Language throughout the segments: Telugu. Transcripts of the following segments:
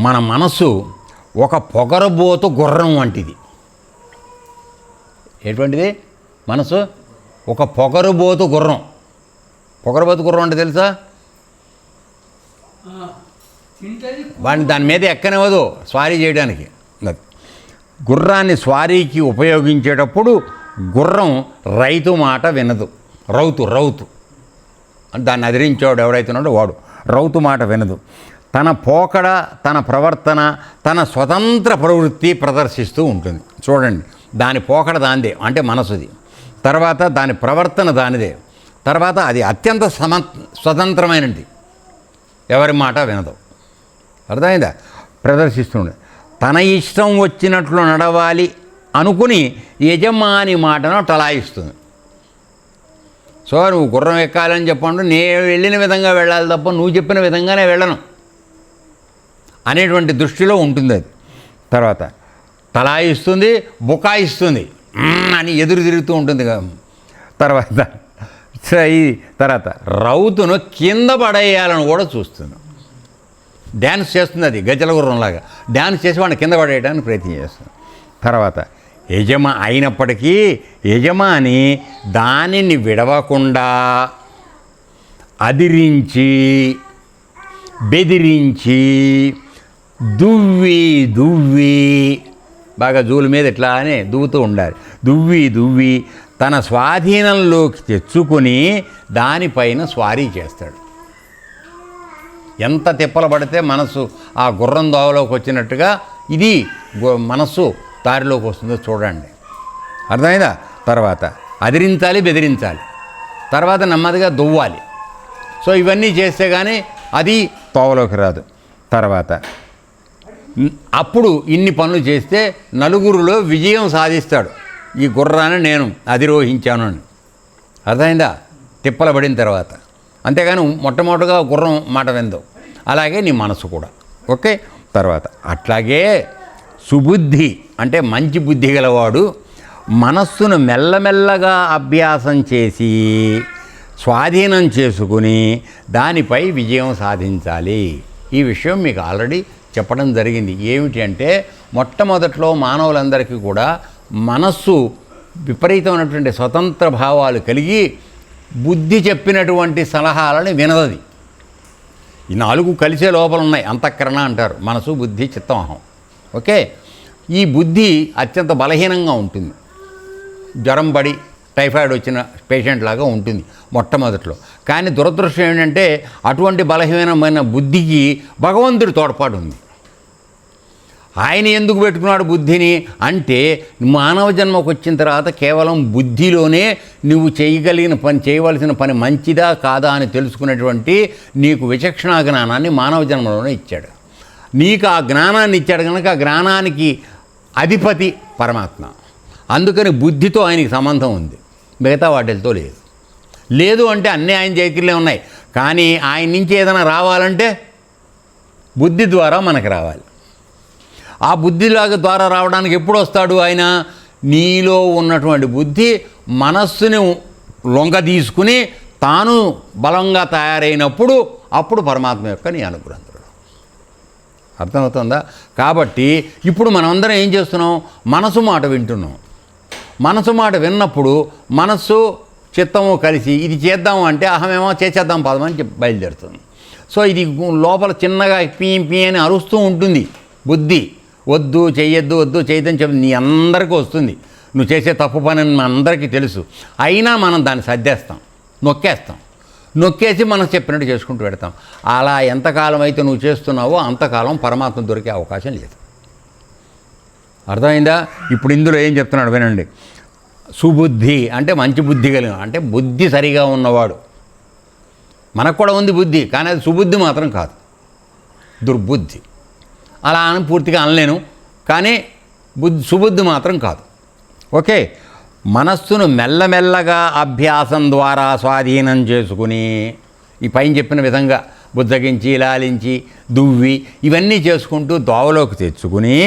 మన మనసు ఒక పొగరబోతు గుర్రం వంటిది. ఎటువంటిది? మనసు ఒక పొగరబోతు గుర్రం. పొగరబోతు గుర్రం అంటే తెలుసా? వాడిని దాని మీద ఎక్కనివ్వదు స్వారీ చేయడానికి. గుర్రాన్ని స్వారీకి ఉపయోగించేటప్పుడు గుర్రం రైతు మాట వినదు. రౌతు అని దాన్ని అదిరించాడు ఎవడైతే ఉన్నాడో వాడు రౌతు మాట వినదు. తన పోకడ, తన ప్రవర్తన, తన స్వతంత్ర ప్రవృత్తి ప్రదర్శిస్తూ ఉంటుంది. చూడండి, దాని పోకడ దానిదే, అంటే మనసుది. తర్వాత దాని ప్రవర్తన దానిదే. తర్వాత అది అత్యంత స్వతంత్రమైనది, ఎవరి మాట వినదు. అర్థమైందా? ప్రదర్శిస్తుంది. తన ఇష్టం వచ్చినట్లు నడవాలి అనుకుని యజమాని మాటను టలాయిస్తుంది. సో నువ్వు గుర్రం ఎక్కాలని చెప్పండు, నేను వెళ్ళిన విధంగా వెళ్ళాలి తప్ప నువ్వు చెప్పిన విధంగానే వెళ్ళను అనేటువంటి దృష్టిలో ఉంటుంది అది. తర్వాత తలాయిస్తుంది, బుకాయిస్తుంది అని ఎదురు తిరుగుతూ ఉంటుంది. తర్వాత రౌతును కింద పడేయాలని కూడా చూస్తుంది. డ్యాన్స్ చేస్తుంది, అది గజల గుర్రంలాగా డ్యాన్స్ చేసి వాడిని కింద పడేయడానికి ప్రయత్నం చేస్తుంది. తర్వాత అయినప్పటికీ యజమాని దానిని విడవకుండా అదిరించి, బెదిరించి, దువ్వి బాగా జూలు మీద ఇట్లా అని దువ్వుతూ ఉండాలి. దువ్వి తన స్వాధీనంలోకి తెచ్చుకొని దానిపైన స్వారీ చేస్తాడు. ఎంత తిప్పలు పడితే మనసు ఆ గుర్రం దోవలోకి వచ్చినట్టుగా ఇది మనస్సు దారిలోకి వస్తుందో చూడండి. అర్థమైందా? తర్వాత అదిరించాలి, బెదిరించాలి, తర్వాత నెమ్మదిగా దువ్వాలి. సో ఇవన్నీ చేస్తే కానీ అది తోవలోకి రాదు. తర్వాత అప్పుడు ఇన్ని పనులు చేస్తే నలుగురిలో విజయం సాధిస్తాడు. ఈ గుర్రాన్ని నేను అధిరోహించాను అని. అర్థమైందా? తిప్పలు పడిన తర్వాత. అంతేగాని మొట్టమొదటిగా గుర్రం మాట విందు. అలాగే నీ మనసు కూడా. ఓకే. తర్వాత అట్లాగే సుబుద్ధి అంటే మంచి బుద్ధి గలవాడు మనస్సును మెల్లమెల్లగా అభ్యాసం చేసి స్వాధీనం చేసుకుని దానిపై విజయం సాధించాలి. ఈ విషయం మీకు ఆల్రెడీ చెప్పడం జరిగింది. ఏమిటి అంటే మొట్టమొదట్లో మానవులందరికీ కూడా మనస్సు విపరీతమైనటువంటి స్వతంత్ర భావాలు కలిగి బుద్ధి చెప్పినటువంటి సలహాలను వినదది. ఈ నాలుగు కలిసే లోపల ఉన్నాయి, అంతఃకరణ అంటారు. మనసు, బుద్ధి, చిత్తం, అహం. ఓకే. ఈ బుద్ధి అత్యంత బలహీనంగా ఉంటుంది. జ్వరం పడి టైఫాయిడ్ వచ్చిన పేషెంట్ లాగా ఉంటుంది మొట్టమొదట్లో. కానీ దురదృష్టం ఏంటంటే అటువంటి బలహీనమైన బుద్ధికి భగవంతుడి తోడ్పాటు ఉంది. ఆయన ఎందుకు పెట్టుకున్నాడు బుద్ధిని అంటే మానవ జన్మకు వచ్చిన తర్వాత కేవలం బుద్ధిలోనే నువ్వు చేయవలసిన పని మంచిదా కాదా అని తెలుసుకునేటువంటి నీకు విచక్షణా జ్ఞానాన్ని మానవ జన్మలోనే ఇచ్చాడు. నీకు ఆ జ్ఞానాన్ని ఇచ్చాడు కనుక ఆ జ్ఞానానికి అధిపతి పరమాత్మ. అందుకని బుద్ధితో ఆయనకి సంబంధం ఉంది, మిగతా వాటితో లేదు అంటే అన్నీ ఆయన చేతిలో ఉన్నాయి. కానీ ఆయన నుంచి ఏదైనా రావాలంటే బుద్ధి ద్వారా మనకు రావాలి. ఆ బుద్ధిలాగా ద్వారా రావడానికి ఎప్పుడు వస్తాడు ఆయన? నీలో ఉన్నటువంటి బుద్ధి మనస్సుని లొంగ తీసుకుని తాను బలంగా తయారైనప్పుడు అప్పుడు పరమాత్మ యొక్క నీ అనుగ్రహం. అర్థమవుతుందా? కాబట్టి ఇప్పుడు మనమందరం ఏం చేస్తున్నాం? మనసు మాట వింటున్నాం. మనసు మాట విన్నప్పుడు మనస్సు చిత్తము కలిసి ఇది చేద్దాము అంటే అహమేమో చేసేద్దాం పదమని బయలుదేరుతుంది. సో ఇది లోపల చిన్నగా పీ అని అరుస్తూ ఉంటుంది బుద్ధి. వద్దు, చెయ్యొద్దు, వద్దు చేయొద్దని చెప్పి నీ అందరికీ వస్తుంది. నువ్వు చేసే తప్పు పని మన అందరికీ తెలుసు. అయినా మనం దాన్ని సర్దేస్తాం, నొక్కేసి మనం చెప్పినట్టు చేసుకుంటూ పెడతాం. అలా ఎంతకాలం అయితే నువ్వు చేస్తున్నావో అంతకాలం పరమాత్మ దొరికే అవకాశం లేదు. అర్థమైందా? ఇప్పుడు ఇందులో ఏం చెప్తున్నాడు వినండి. సుబుద్ధి అంటే మంచి బుద్ధి కలిగిన, అంటే బుద్ధి సరిగా ఉన్నవాడు. మనకు కూడా ఉంది బుద్ధి, కానీ అది సుబుద్ధి మాత్రం కాదు, దుర్బుద్ధి. అలా అని పూర్తిగా అనలేను, కానీ సుబుద్ధి మాత్రం కాదు. ఓకే. మనస్సును మెల్లమెల్లగా అభ్యాసం ద్వారా స్వాధీనం చేసుకుని ఈ పైన చెప్పిన విధంగా బుద్ధగించి, లాలించి, దువ్వి ఇవన్నీ చేసుకుంటూ దోవలోకి తెచ్చుకుని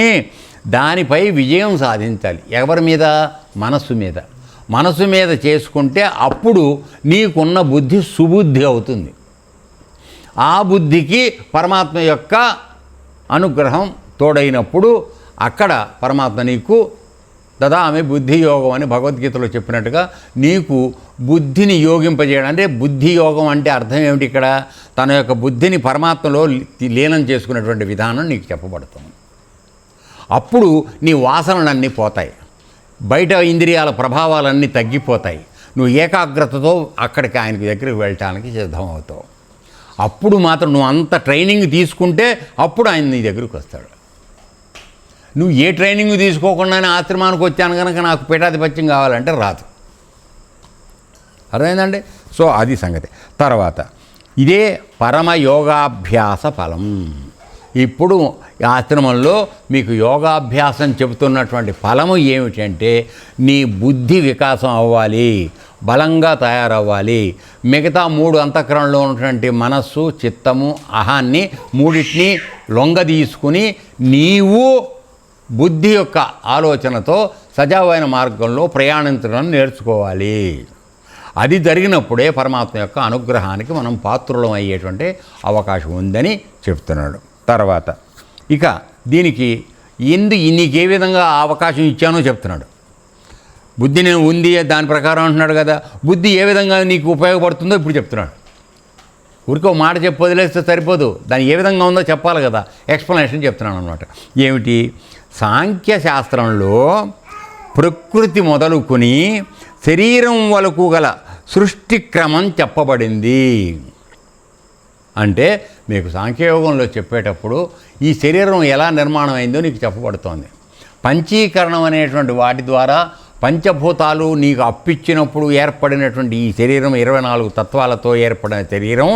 దానిపై విజయం సాధించాలి. ఎవరి మీద? మనస్సు మీద. మనస్సు మీద చేసుకుంటే అప్పుడు నీకున్న బుద్ధి సుబుద్ధి అవుతుంది. ఆ బుద్ధికి పరమాత్మ యొక్క అనుగ్రహం తోడైనప్పుడు అక్కడ పరమాత్మ నీకు దదామి బుద్ధి యోగం అని భగవద్గీతలో చెప్పినట్టుగా నీకు బుద్ధిని యోగింపజేయడం. అంటే బుద్ధి యోగం అంటే అర్థం ఏమిటి? ఇక్కడ తన యొక్క బుద్ధిని పరమాత్మలో లీనం చేసుకునేటువంటి విధానం నీకు చెప్పబడుతుంది. అప్పుడు నీ వాసనలన్నీ పోతాయి, బయట ఇంద్రియాల ప్రభావాలన్నీ తగ్గిపోతాయి, నువ్వు ఏకాగ్రతతో అక్కడికి ఆయనకి దగ్గరికి వెళ్ళటానికి సిద్ధమవుతావు. అప్పుడు మాత్రం నువ్వు అంత ట్రైనింగ్ తీసుకుంటే అప్పుడు ఆయన నీ దగ్గరికి వస్తాడు. నువ్వు ఏ ట్రైనింగ్ తీసుకోకుండానే ఆశ్రమానికి వచ్చాను కనుక నాకు పీఠాధిపత్యం కావాలంటే రాదు. అర్థమైందండి? సో అది సంగతి. తర్వాత ఇదే పరమయోగాభ్యాస ఫలం. ఇప్పుడు ఆశ్రమంలో మీకు యోగాభ్యాసం చెబుతున్నటువంటి ఫలము ఏమిటంటే నీ బుద్ధి వికాసం అవ్వాలి, బలంగా తయారవ్వాలి. మిగతా 3 అంతఃకరణలో ఉన్నటువంటి మనస్సు, చిత్తము, అహాన్ని మూడింటిని లొంగ తీసుకుని నీవు బుద్ధి యొక్క ఆలోచనతో సజావైన మార్గంలో ప్రయాణించడం నేర్చుకోవాలి. అది జరిగినప్పుడే పరమాత్మ యొక్క అనుగ్రహానికి మనం పాత్రులం అయ్యేటువంటి అవకాశం ఉందని చెప్తున్నాడు. తర్వాత ఇక దీనికి నీకు ఏ విధంగా అవకాశం ఇచ్చానో చెప్తున్నాడు. బుద్ధి నేను ఉంది దాని ప్రకారం అంటున్నాడు కదా. బుద్ధి ఏ విధంగా నీకు ఉపయోగపడుతుందో ఇప్పుడు చెప్తున్నాడు. ఊరికే ఒక మాట చెప్పి వదిలేస్తే సరిపోదు, దాని ఏ విధంగా ఉందో చెప్పాలి కదా. ఎక్స్ప్లెనేషన్ చెప్తున్నాను అన్నమాట. ఏమిటి? సాంఖ్యశాస్త్రంలో ప్రకృతి మొదలుకొని శరీరం వరకు గల సృష్టి క్రమం చెప్పబడింది. అంటే మీకు సాంఖ్యయోగంలో చెప్పేటప్పుడు ఈ శరీరం ఎలా నిర్మాణం అయిందో నీకు చెప్పబడుతోంది. పంచీకరణం అనేటువంటి వాటి ద్వారా పంచభూతాలు నీకు అప్పిచ్చినప్పుడు ఏర్పడినటువంటి ఈ శరీరం 24 తత్వాలతో ఏర్పడిన శరీరం,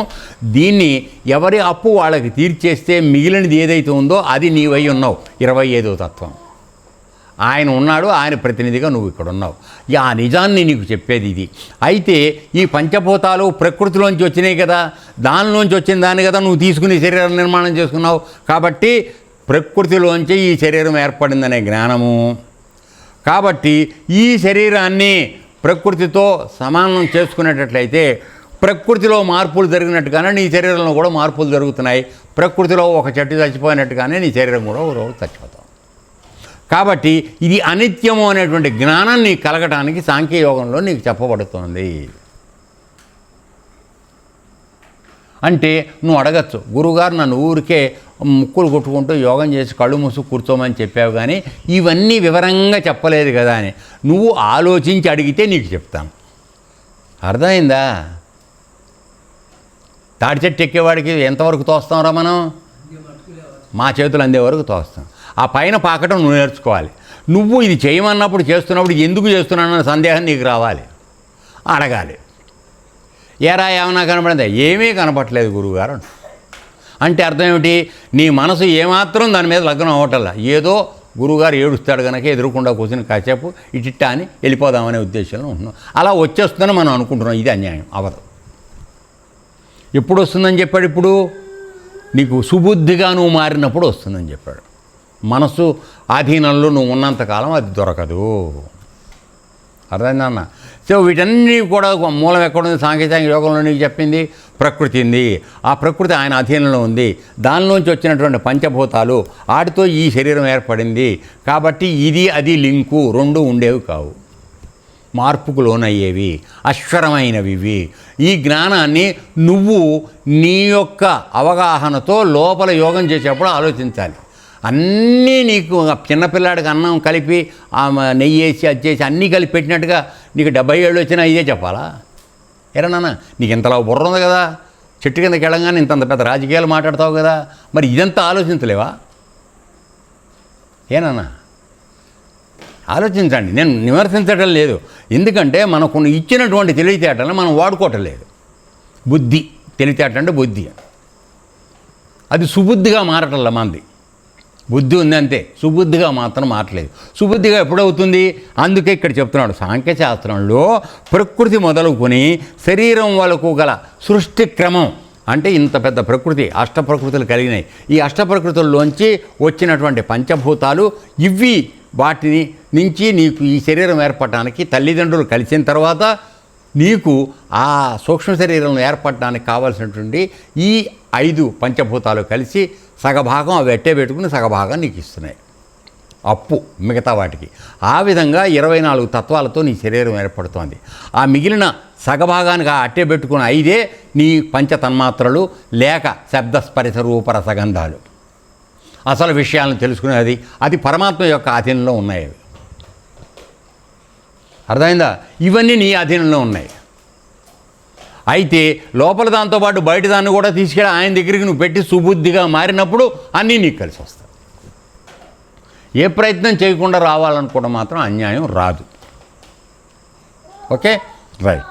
దీన్ని ఎవరి అప్పు వాళ్ళకి తీర్చేస్తే మిగిలినది ఏదైతే ఉందో అది నీవై ఉన్నావు, 25వ తత్వం. ఆయన ఉన్నాడు, ఆయన ప్రతినిధిగా నువ్వు ఇక్కడ ఉన్నావు. ఆ నిజాన్ని నీకు చెప్పేది ఇది. అయితే ఈ పంచభూతాలు ప్రకృతిలోంచి వచ్చినాయి కదా, దానిలోంచి వచ్చిన దాన్ని కదా నువ్వు తీసుకుని శరీరం నిర్మాణం చేసుకున్నావు. కాబట్టి ప్రకృతిలోంచి ఈ శరీరం ఏర్పడిందనే జ్ఞానము. కాబట్టి ఈ శరీరాన్ని ప్రకృతితో సమానం చేసుకునేటట్లయితే ప్రకృతిలో మార్పులు జరిగినట్టుగానే నీ శరీరంలో కూడా మార్పులు జరుగుతున్నాయి. ప్రకృతిలో ఒక చెట్టు చచ్చిపోయినట్టుగానే నీ శరీరం కూడా ఒక రోజు చచ్చిపోతావు. కాబట్టి ఇది అనిత్యము అనేటువంటి జ్ఞానం నీకు కలగటానికి సాంఖ్యయోగంలో నీకు చెప్పబడుతోంది. అంటే నువ్వు అడగచ్చు, గురువుగారు నన్ను ఊరికే ముక్కులు కొట్టుకుంటూ యోగం చేసి కళ్ళు మూసు కూర్చోమని చెప్పావు కానీ ఇవన్నీ వివరంగా చెప్పలేదు కదా అని. నువ్వు ఆలోచించి అడిగితే నీకు చెప్తాను. అర్థమైందా? తాడి చెట్టు ఎక్కేవాడికి ఎంతవరకు తోస్తాంరా మనం? మా చేతులు అందే వరకు తోస్తాం. ఆ పైన పాకటం నువ్వు నేర్చుకోవాలి. నువ్వు ఇది చేయమన్నప్పుడు చేస్తున్నప్పుడు ఎందుకు చేస్తున్నానన్న సందేహం నీకు రావాలి, అడగాలి. ఏరా ఏమన్నా కనపడిందా? ఏమీ కనపట్లేదు గురువుగారు అంటే అర్థం ఏమిటి? నీ మనసు ఏమాత్రం దాని మీద లగ్నం అవ్వటల్లా. ఏదో గురువుగారు ఏడుస్తాడు కనుక ఎదురుకుండా కూర్చుని కాసేపు ఇటిట్టా అని వెళ్ళిపోదామనే ఉద్దేశంలో ఉంటున్నాం. అలా వచ్చేస్తుందని మనం అనుకుంటున్నాం. ఇది అన్యాయం, అవ్వదు. ఎప్పుడు వస్తుందని చెప్పాడు? ఇప్పుడు నీకు సుబుద్ధిగా నువ్వు మారినప్పుడు వస్తుందని చెప్పాడు. మనసు ఆధీనంలో నువ్వు ఉన్నంతకాలం అది దొరకదు. అర్థమైందన్న? సో వీటన్నీ కూడా మూలం ఎక్కడుంది? సాంకేతిక యోగంలో నీకు చెప్పింది ప్రకృతి ఉంది. ఆ ప్రకృతి ఆయన అధీనంలో ఉంది. దానిలోంచి వచ్చినటువంటి పంచభూతాలు, వాటితో ఈ శరీరం ఏర్పడింది. కాబట్టి ఇది అది లింకు, 2 ఉండేవి కావు, మార్పుకు లోనయ్యేవి, అశ్వరమైనవి ఇవి. ఈ జ్ఞానాన్ని నువ్వు నీ యొక్క అవగాహనతో లోపల యోగం చేసేప్పుడు ఆలోచించాలి. అన్నీ నీకు చిన్నపిల్లాడికి అన్నం కలిపి నెయ్యి వేసి అది చేసి అన్నీ కలిపి పెట్టినట్టుగా నీకు 70 ఏళ్ళు వచ్చినా ఇదే చెప్పాలా? ఏరా నాన్న, నీకు ఇంతలా బుర్ర ఉంది కదా, చెట్టు కిందకి వెళ్ళంగానే ఇంతంత పెద్ద రాజకీయాలు మాట్లాడతావు కదా, మరి ఇదంతా ఆలోచించలేవా? ఏనన్నా ఆలోచించండి. నేను విమర్శించడం లేదు, ఎందుకంటే మనకు ఇచ్చినటువంటి తెలివితేటలను మనం వాడుకోవటం లేదు. బుద్ధి, తెలివితేట అంటే బుద్ధి, అది సుబుద్ధిగా మారటంలా. మంది బుద్ధి ఉంది అంతే, సుబుద్ధిగా మాత్రం మారట్లేదు. సుబుద్ధిగా ఎప్పుడవుతుంది? అందుకే ఇక్కడ చెప్తున్నాడు, సాంఖ్యశాస్త్రంలో ప్రకృతి మొదలుకొని శరీరం వరకు గల సృష్టి క్రమం. అంటే ఇంత పెద్ద ప్రకృతి, అష్టప్రకృతులు కలిగినాయి. ఈ అష్టప్రకృతుల్లోంచి వచ్చినటువంటి పంచభూతాలు ఇవి. వాటిని నుంచి నీకు ఈ శరీరం ఏర్పడటానికి తల్లిదండ్రులు కలిసిన తర్వాత నీకు ఆ సూక్ష్మ శరీరం ఏర్పడడానికి కావాల్సినటువంటి ఈ 5 పంచభూతాలు కలిసి సగభాగం అవి అట్టే పెట్టుకుని సగభాగం నీకు ఇస్తున్నాయి అప్పు మిగతా వాటికి. ఆ విధంగా 24 తత్వాలతో నీ శరీరం ఏర్పడుతోంది. ఆ మిగిలిన సగభాగానికి ఆ అట్టే పెట్టుకున్న 5 నీ పంచతన్మాత్రలు లేక శబ్ద స్పర్శ రూప రసగంధాలు. అసలు విషయాలను తెలుసుకునేది అది పరమాత్మ యొక్క అధీనంలో ఉన్నాయి. అవి అర్థమైందా? ఇవన్నీ నీ అధీనంలో ఉన్నాయి. అయితే లోపల దాంతోపాటు బయట దాన్ని కూడా తీసుకెళ్ళి ఆయన దగ్గరికి నువ్వు పెట్టి సుబుద్ధిగా మారినప్పుడు అన్నీ నీకు కలిసి వస్తాయి. ఏ ప్రయత్నం చేయకుండా రావాలనుకోవడం మాత్రం అన్యాయం రాదు. Okay, right.